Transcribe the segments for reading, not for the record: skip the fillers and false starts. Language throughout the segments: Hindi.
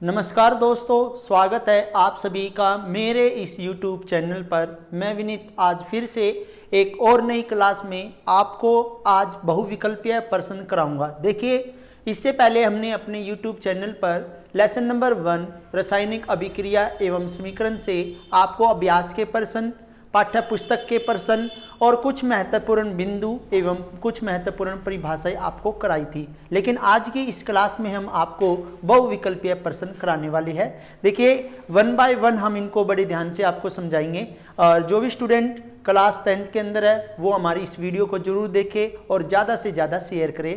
नमस्कार दोस्तों, स्वागत है आप सभी का मेरे इस YouTube चैनल पर। मैं विनीत आज फिर से एक और नई क्लास में आपको आज बहुविकल्पीय प्रश्न कराऊंगा। देखिए, इससे पहले हमने अपने YouTube चैनल पर लेसन नंबर 1 रासायनिक अभिक्रिया एवं समीकरण से आपको अभ्यास के प्रश्न, पाठ्य पुस्तक के प्रश्न और कुछ महत्वपूर्ण बिंदु एवं कुछ महत्वपूर्ण परिभाषाएं आपको कराई थी। लेकिन आज की इस क्लास में हम आपको बहुविकल्पीय प्रश्न कराने वाले हैं। देखिए, 1 बाय 1 हम इनको बड़े ध्यान से आपको समझाएंगे और जो भी स्टूडेंट क्लास 10th के अंदर है वो हमारी इस वीडियो को जरूर देखे और ज़्यादा से ज़्यादा शेयर करे।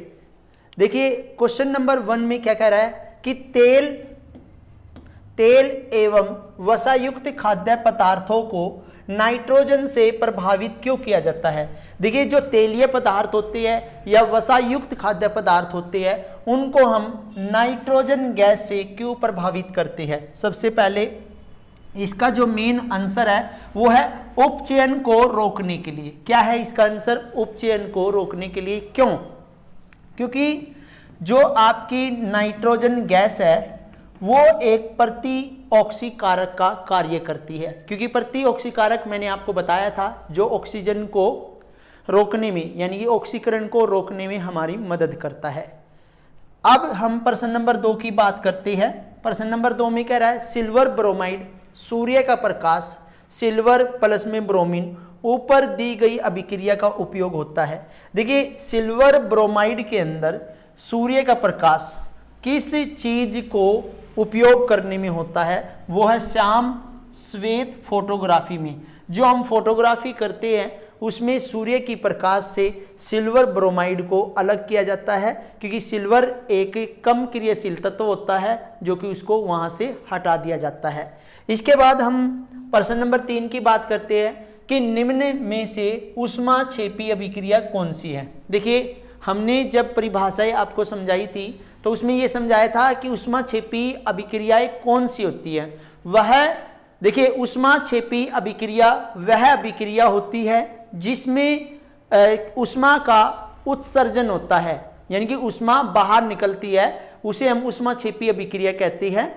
देखिए, क्वेश्चन नंबर 1 में क्या कह रहा है कि तेल एवं वसायुक्त खाद्य पदार्थों को नाइट्रोजन से प्रभावित क्यों किया जाता है। देखिए, जो तेलीय पदार्थ होते हैं या वसायुक्त खाद्य पदार्थ होते हैं उनको हम नाइट्रोजन गैस से क्यों प्रभावित करते हैं। सबसे पहले इसका जो मेन आंसर है वो है उपचयन को रोकने के लिए। क्या है इसका आंसर? उपचयन को रोकने के लिए। क्यों? क्योंकि जो आपकी नाइट्रोजन गैस है वो एक प्रतिऑक्सीकारक का कार्य करती है। क्योंकि प्रतिऑक्सीकारक मैंने आपको बताया था जो ऑक्सीजन को रोकने में यानी कि ऑक्सीकरण को रोकने में हमारी मदद करता है। अब हम प्रश्न नंबर 2 की बात करते हैं। प्रश्न नंबर 2 में कह रहा है सिल्वर ब्रोमाइड, सूर्य का प्रकाश, सिल्वर प्लस में ब्रोमीन, ऊपर दी गई अभिक्रिया का उपयोग होता है। देखिए, सिल्वर ब्रोमाइड के अंदर सूर्य का प्रकाश किस चीज को उपयोग करने में होता है? वो है श्याम श्वेत फोटोग्राफी में। जो हम फोटोग्राफी करते हैं उसमें सूर्य की प्रकाश से सिल्वर ब्रोमाइड को अलग किया जाता है, क्योंकि सिल्वर एक कम क्रियाशील तत्व होता है जो कि उसको वहां से हटा दिया जाता है। इसके बाद हम प्रश्न नंबर 3 की बात करते हैं कि निम्न में से ऊष्माक्षेपी अभिक्रिया कौन सी है। देखिए, हमने जब परिभाषाएं आपको समझाई थी तो उसमें यह समझाया था कि ऊष्माक्षेपी अभिक्रियाएं कौन सी होती है। वह देखिए, ऊष्माक्षेपी अभिक्रिया वह अभिक्रिया होती है जिसमें ऊष्मा का उत्सर्जन होता है, यानी कि ऊष्मा बाहर निकलती है, उसे हम ऊष्माक्षेपी अभिक्रिया कहते हैं।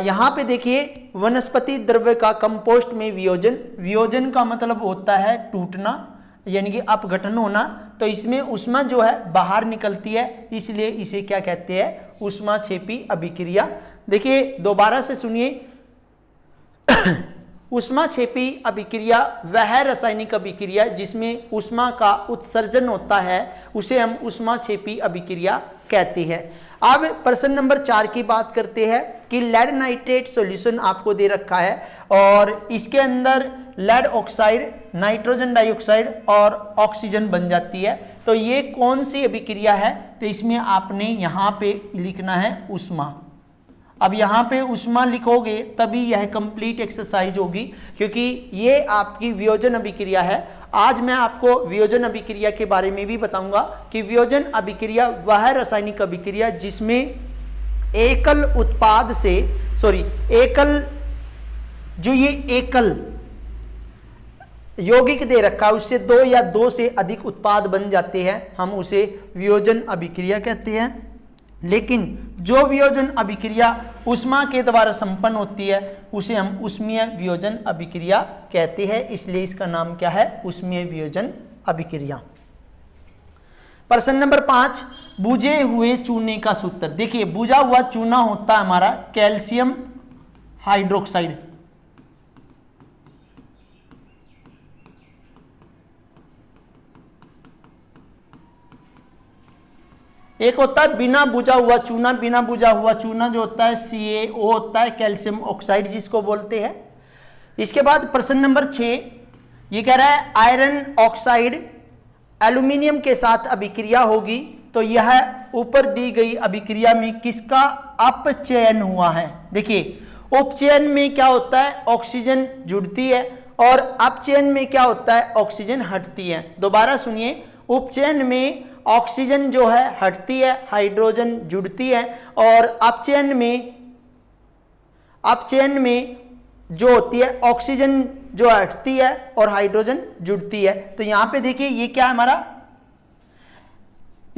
यहाँ पे देखिए, वनस्पति द्रव्य का कंपोस्ट में वियोजन का मतलब होता है टूटना यानी कि अपघटन होना। तो इसमें ऊष्मा जो है बाहर निकलती है, इसलिए इसे क्या कहते हैं? ऊष्माक्षेपी अभिक्रिया। देखिए, दोबारा से सुनिए, ऊष्माक्षेपी अभिक्रिया वह रासायनिक अभिक्रिया जिसमें ऊष्मा का उत्सर्जन होता है, उसे हम ऊष्माक्षेपी अभिक्रिया कहते हैं। अब प्रश्न नंबर 4 की बात करते हैं कि लेड नाइट्रेट सॉल्यूशन आपको दे रखा है और इसके अंदर लेड ऑक्साइड, नाइट्रोजन डाइऑक्साइड और ऑक्सीजन बन जाती है। तो ये कौन सी अभिक्रिया है? तो इसमें आपने यहाँ पे लिखना है ऊष्मा। अब यहाँ पे ऊष्मा लिखोगे तभी यह कंप्लीट एक्सरसाइज होगी, क्योंकि ये आपकी वियोजन अभिक्रिया है। आज मैं आपको वियोजन अभिक्रिया के बारे में भी बताऊंगा कि वियोजन अभिक्रिया वह रासायनिक अभिक्रिया जिसमें एकल यौगिक दे रखा है उससे 2 या 2 से अधिक उत्पाद बन जाते हैं, हम उसे वियोजन अभिक्रिया कहते हैं। लेकिन जो वियोजन अभिक्रिया ऊष्मा के द्वारा संपन्न होती है उसे हम ऊष्मीय वियोजन अभिक्रिया कहते हैं, इसलिए इसका नाम क्या है? ऊष्मीय वियोजन अभिक्रिया। प्रश्न नंबर 5, बुझे हुए चूने का सूत्र। देखिए, बुझा हुआ चूना होता है हमारा कैल्शियम हाइड्रोक्साइड। एक होता है बिना बुझा हुआ चूना। बिना बुझा हुआ चूना जो होता है CaO होता है, कैल्शियम ऑक्साइड जिसको बोलते हैं। इसके बाद प्रश्न नंबर 6 ये कह रहा है आयरन ऑक्साइड एल्यूमिनियम के साथ अभिक्रिया होगी तो यह ऊपर दी गई अभिक्रिया में किसका अपचयन हुआ है। देखिए, उपचयन में क्या होता है? ऑक्सीजन जुड़ती है और अपचयन में क्या होता है? ऑक्सीजन हटती है। दोबारा सुनिए, उपचयन में ऑक्सीजन जो है हटती है, हाइड्रोजन जुड़ती है, और अपचयन में जो होती है ऑक्सीजन जो हटती है और हाइड्रोजन जुड़ती है। तो यहां पे देखिए, ये क्या है हमारा?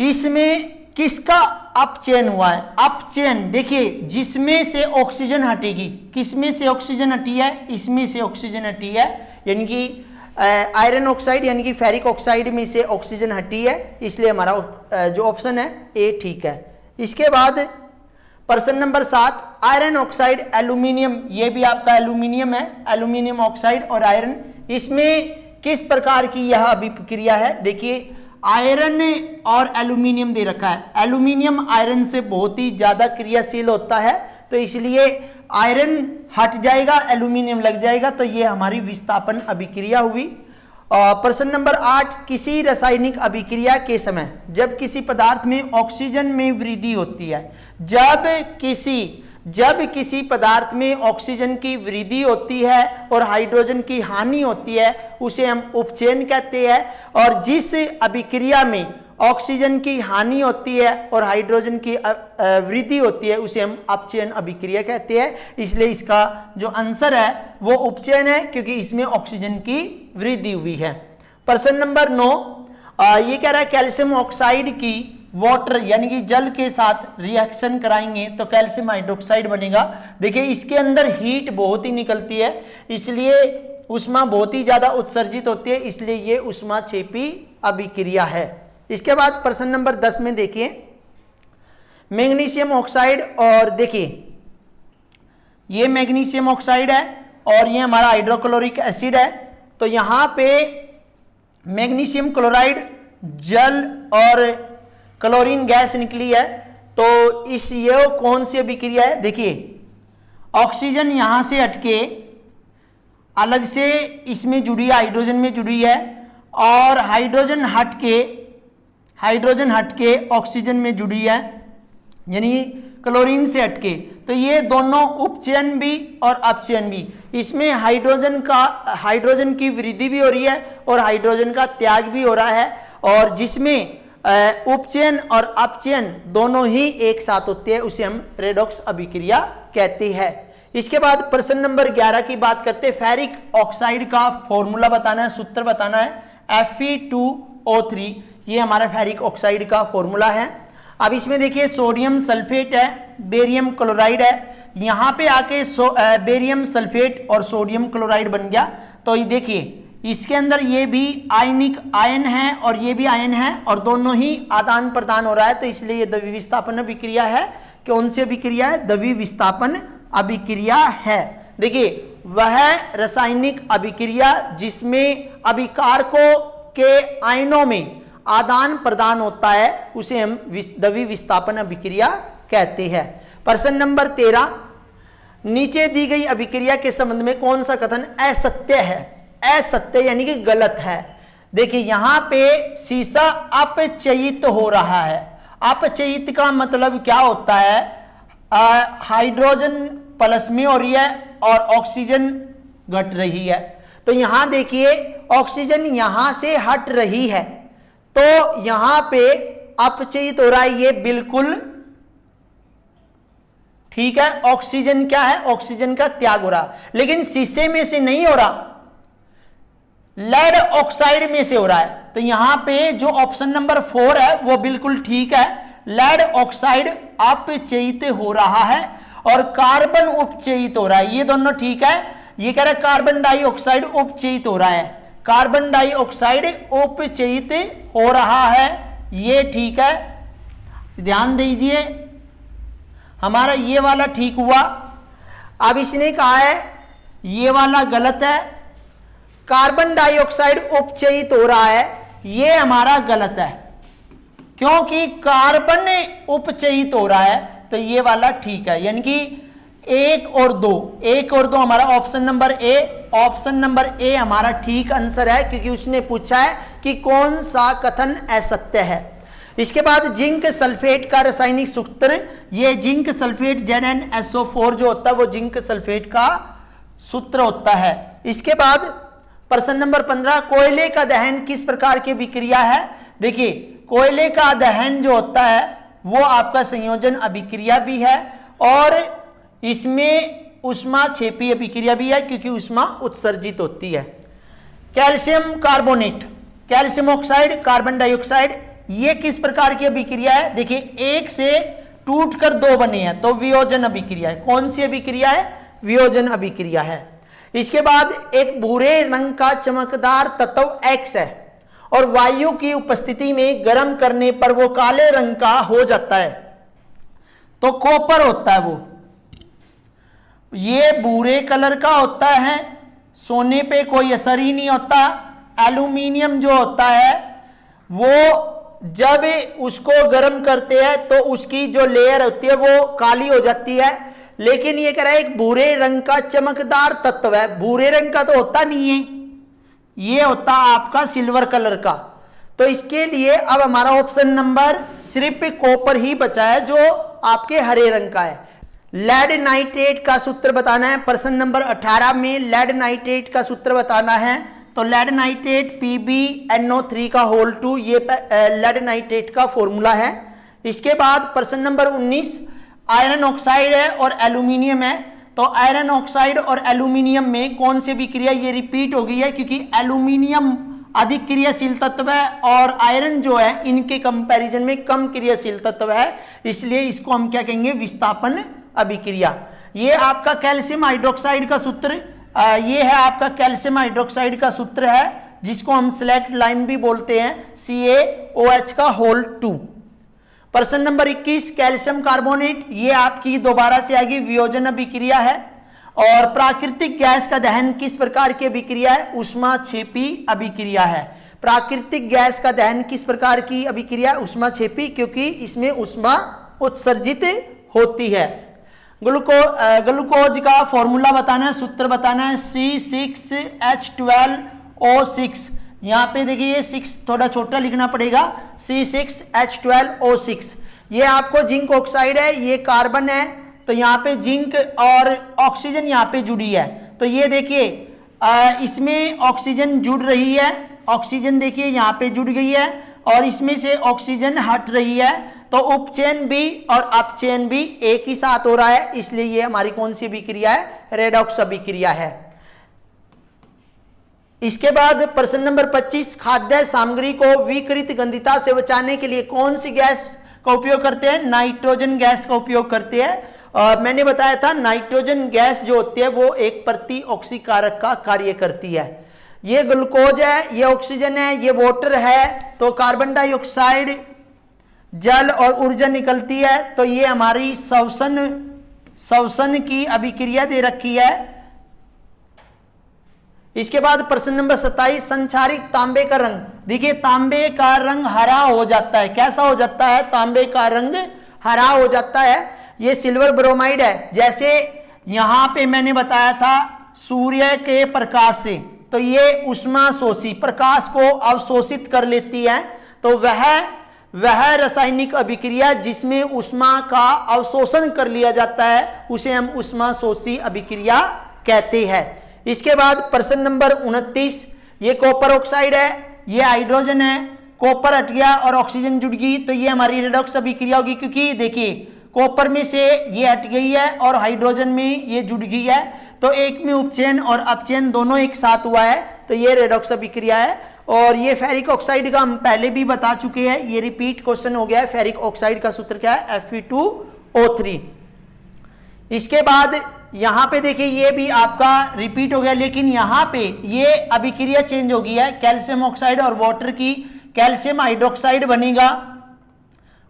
इसमें किसका अपचयन हुआ है? अपचयन देखिए जिसमें से ऑक्सीजन हटेगी, किसमें से ऑक्सीजन हटी है? इसमें से ऑक्सीजन हटी है, यानी कि आयरन ऑक्साइड यानी कि फेरिक ऑक्साइड में से ऑक्सीजन हटी है, इसलिए हमारा जो ऑप्शन है ए ठीक है। इसके बाद प्रश्न नंबर 7, आयरन ऑक्साइड एल्यूमिनियम, ये भी आपका एल्यूमिनियम है, एल्यूमिनियम ऑक्साइड और आयरन, इसमें किस प्रकार की यह अभिक्रिया है? देखिए आयरन और एल्यूमिनियम दे रखा है, एल्यूमिनियम आयरन से बहुत ही ज्यादा क्रियाशील होता है, तो इसलिए आयरन हट जाएगा, एल्यूमिनियम लग जाएगा, तो ये हमारी विस्थापन अभिक्रिया हुई। प्रश्न नंबर 8, किसी रासायनिक अभिक्रिया के समय जब किसी पदार्थ में ऑक्सीजन में वृद्धि होती है, जब किसी पदार्थ में ऑक्सीजन की वृद्धि होती है और हाइड्रोजन की हानि होती है, उसे हम उपचयन कहते हैं, और जिस अभिक्रिया में ऑक्सीजन की हानि होती है और हाइड्रोजन की वृद्धि होती है, उसे हम अपचयन अभिक्रिया कहते हैं। इसलिए इसका जो आंसर है वो उपचयन है, क्योंकि इसमें ऑक्सीजन की वृद्धि हुई है। प्रश्न नंबर 9, ये कह रहा है कैल्शियम ऑक्साइड की वाटर यानी कि जल के साथ रिएक्शन कराएंगे तो कैल्शियम हाइड्रोक्साइड बनेगा। देखिए इसके अंदर हीट बहुत ही निकलती है, इसलिए ऊष्मा बहुत ही ज्यादा उत्सर्जित होती है, इसलिए ये ऊष्माक्षेपी अभिक्रिया है। इसके बाद प्रश्न नंबर 10 में देखिए मैग्नीशियम ऑक्साइड, और देखिए ये मैग्नीशियम ऑक्साइड है और ये हमारा हाइड्रोक्लोरिक एसिड है, तो यहां पे मैग्नीशियम क्लोराइड जल और क्लोरीन गैस निकली है, तो ये कौन सी अभिक्रिया है? देखिए ऑक्सीजन यहां से हटके अलग से इसमें जुड़ी है, हाइड्रोजन में जुड़ी है, और हाइड्रोजन हटके ऑक्सीजन में जुड़ी है, यानी क्लोरीन से हटके, तो ये दोनों उपचयन भी और अपचयन भी, इसमें हाइड्रोजन की वृद्धि भी हो रही है और हाइड्रोजन का त्याग भी हो रहा है, और जिसमें उपचयन और अपचयन दोनों ही एक साथ होते हैं, उसे हम रेडॉक्स अभिक्रिया कहते हैं। इसके बाद प्रश्न नंबर 11 की बात करते हैं, फेरिक ऑक्साइड का फॉर्मूला बताना है, सूत्र बताना है, Fe2O3, ये हमारा फेरिक ऑक्साइड का फॉर्मूला है। अब इसमें देखिए सोडियम सल्फेट है, बेरियम क्लोराइड है, यहां पे आके बेरियम सल्फेट और सोडियम क्लोराइड बन गया, तो ये देखिए इसके अंदर ये भी आयनिक आयन है और ये भी आयन है, और दोनों ही आदान प्रदान हो रहा है, तो इसलिए ये द्विविस्थापन अभिक्रिया है। कौन सी अभिक्रिया है? द्विविस्थापन अभिक्रिया है। देखिए वह रासायनिक अभिक्रिया जिसमें अभिकारकों के आयनों में आदान प्रदान होता है, उसे हम द्विविस्थापन अभिक्रिया कहते हैं। प्रश्न नंबर 13, नीचे दी गई अभिक्रिया के संबंध में कौन सा कथन असत्य है? असत्य यानी कि गलत है। देखिए यहां पे शीशा अपचयित हो रहा है, अपचयित का मतलब क्या होता है? हाइड्रोजन प्लस में हो रही है और ऑक्सीजन घट रही है, तो यहां देखिए ऑक्सीजन यहां से हट रही है, तो यहां पे अपचयित हो रहा है, ये बिल्कुल ठीक है। ऑक्सीजन क्या है? ऑक्सीजन का त्याग हो रहा, लेकिन शीशे में से नहीं हो रहा, लेड ऑक्साइड में से हो रहा है, तो यहां पे जो ऑप्शन नंबर 4 है वो बिल्कुल ठीक है। लेड ऑक्साइड अपचयित हो रहा है और कार्बन उपचयित हो रहा है, ये दोनों ठीक है। ये कह रहा है कार्बन डाइऑक्साइड उपचयित हो रहा है, कार्बन डाइऑक्साइड उपचयित हो रहा है, ये ठीक है, ध्यान दीजिए। हमारा ये वाला ठीक हुआ। अब इसने कहा है ये वाला गलत है, कार्बन डाइऑक्साइड उपचयित हो रहा है, ये हमारा गलत है, क्योंकि कार्बन उपचयित हो रहा है, तो ये वाला ठीक है। यानी कि 1 और 2 हमारा ऑप्शन नंबर ए हमारा ठीक आंसर है, क्योंकि उसने पूछा है कि कौन सा कथन असत्य है। इसके बाद जिंक सल्फेट का रासायनिक सूत्र, ये जिंक सल्फेट ZnSO4 जो होता है वो जिंक सल्फेट का सूत्र होता है। इसके बाद प्रश्न नंबर 15, कोयले का दहन किस प्रकार की अभिक्रिया है? देखिए कोयले का दहन जो होता है वो आपका संयोजन अभिक्रिया भी है, और इसमें ऊष्माक्षेपी अभिक्रिया भी है, क्योंकि ऊष्मा उत्सर्जित होती है। Calcium carbonate, calcium oxide, carbon dioxide, ये किस प्रकार की अभिक्रिया है? देखिए एक से टूटकर दो बने हैं तो वियोजन अभिक्रिया है। कौन सी अभिक्रिया है? वियोजन अभिक्रिया है। इसके बाद एक भूरे रंग का चमकदार तत्व X है और वायु की उपस्थिति में गर्म करने पर वो काले रंग का हो जाता है, तो कॉपर होता है वो। ये भूरे कलर का होता है, सोने पे कोई असर ही नहीं होता। एल्यूमिनियम जो होता है वो जब उसको गर्म करते हैं तो उसकी जो लेयर होती है वो काली हो जाती है, लेकिन ये कह रहा है एक भूरे रंग का चमकदार तत्व है। भूरे रंग का तो होता नहीं है, ये होता आपका सिल्वर कलर का। तो इसके लिए अब हमारा ऑप्शन नंबर सिर्फ कॉपर ही बचा है जो आपके हरे रंग का है। लेड नाइट्रेट का सूत्र बताना है। प्रश्न नंबर 18 में लेड नाइट्रेट का सूत्र बताना है। तो लेड नाइट्रेट PbNO3 का होल 2, ये लेड नाइट्रेट का फॉर्मूला है। इसके बाद प्रश्न नंबर 19 आयरन ऑक्साइड है और एल्यूमिनियम है। तो आयरन ऑक्साइड और एल्यूमिनियम में कौन सी अभिक्रिया? ये रिपीट हो गई है क्योंकि एल्यूमिनियम अधिक क्रियाशील तत्व है और आयरन जो है इनके कंपैरिजन में कम क्रियाशील तत्व है, इसलिए इसको हम क्या कहेंगे? विस्थापन अभिक्रिया। ये आपका कैल्शियम हाइड्रोक्साइड का सूत्र, ये है आपका कैल्शियम हाइड्रोक्साइड का सूत्र है जिसको हम सिलेक्ट लाइम भी बोलते हैं, CaOH का होल 2। प्रश्न नंबर 21 कैल्शियम कार्बोनेट, ये आपकी दोबारा से आगे वियोजन अभिक्रिया है। और प्राकृतिक गैस का दहन किस प्रकार की अभिक्रिया है? ऊष्माक्षेपी अभिक्रिया है। प्राकृतिक गैस का दहन किस प्रकार की अभिक्रिया? ऊष्माक्षेपी, क्योंकि इसमें ऊष्मा उत्सर्जित होती है। ग्लूकोज का फॉर्मूला बताना है, सूत्र बताना है, C6H12O6। यहाँ पे देखिए ये 6 थोड़ा छोटा लिखना पड़ेगा, C6H12O6। ये आपको जिंक ऑक्साइड है, ये कार्बन है, तो यहाँ पे जिंक और ऑक्सीजन यहाँ पे जुड़ी है। तो ये देखिए इसमें ऑक्सीजन जुड़ रही है, ऑक्सीजन देखिए यहाँ पे जुड़ गई है और इसमें से ऑक्सीजन हट रही है, तो उपचयन भी और अपचयन भी एक ही साथ हो रहा है, इसलिए ये हमारी कौन सी अभिक्रिया है? रेडॉक्स अभिक्रिया है। इसके बाद प्रश्न नंबर 25 खाद्य सामग्री को विकृत गंधिता से बचाने के लिए कौन सी गैस का उपयोग करते हैं? नाइट्रोजन गैस का उपयोग करते हैं। मैंने बताया था नाइट्रोजन गैस जो होती है वो एक प्रति ऑक्सीकारक का कार्य करती है। ये ग्लूकोज है, ये ऑक्सीजन है, ये वाटर है, तो कार्बन डाइऑक्साइड जल और ऊर्जा निकलती है, तो ये हमारी श्वसन की अभिक्रिया दे रखी है। इसके बाद प्रश्न नंबर 27 संचारित तांबे का रंग, देखिए तांबे का रंग हरा हो जाता है। कैसा हो जाता है? तांबे का रंग हरा हो जाता है। ये सिल्वर ब्रोमाइड है। जैसे यहां पे मैंने बताया था सूर्य के प्रकाश से, तो ये उष्मा शोषी प्रकाश को अवशोषित कर लेती है, तो वह रासायनिक अभिक्रिया जिसमें उष्मा का अवशोषण कर लिया जाता है उसे हम उष्मा शोषी अभिक्रिया कहते हैं। इसके बाद प्रश्न नंबर 29 ये कॉपर ऑक्साइड है, ये हाइड्रोजन है, कॉपर हट गया और ऑक्सीजन जुड़ गई, तो ये हमारी रेडॉक्स अभिक्रिया होगी, क्योंकि देखिए कॉपर में से ये हट गई है और हाइड्रोजन में ये जुड़ गई है, तो एक में उपचयन और अपचयन दोनों एक साथ हुआ है, तो ये रेडॉक्स अभिक्रिया है। और ये फेरिक ऑक्साइड का हम पहले भी बता चुके हैं, ये रिपीट क्वेश्चन हो गया है। फेरिक ऑक्साइड का सूत्र क्या है? Fe2O3। इसके बाद यहां पे देखिए ये भी आपका रिपीट हो गया, लेकिन यहां पे ये अभिक्रिया चेंज हो गई है। कैल्शियम ऑक्साइड और वाटर की कैल्शियम हाइड्रोक्साइड बनेगा,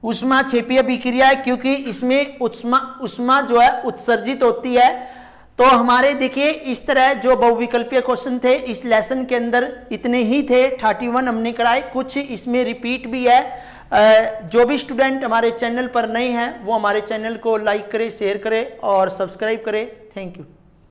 ऊष्माक्षेपी अभिक्रिया है, क्योंकि इसमें उष्मा जो है उत्सर्जित होती है। तो हमारे देखिए इस तरह जो बहुविकल्पीय क्वेश्चन थे इस लेसन के अंदर इतने ही थे, 31 हमने कराए, कुछ इसमें रिपीट भी है। जो भी स्टूडेंट हमारे चैनल पर नए हैं वो हमारे चैनल को लाइक करें, शेयर करें और सब्सक्राइब करें। Thank you.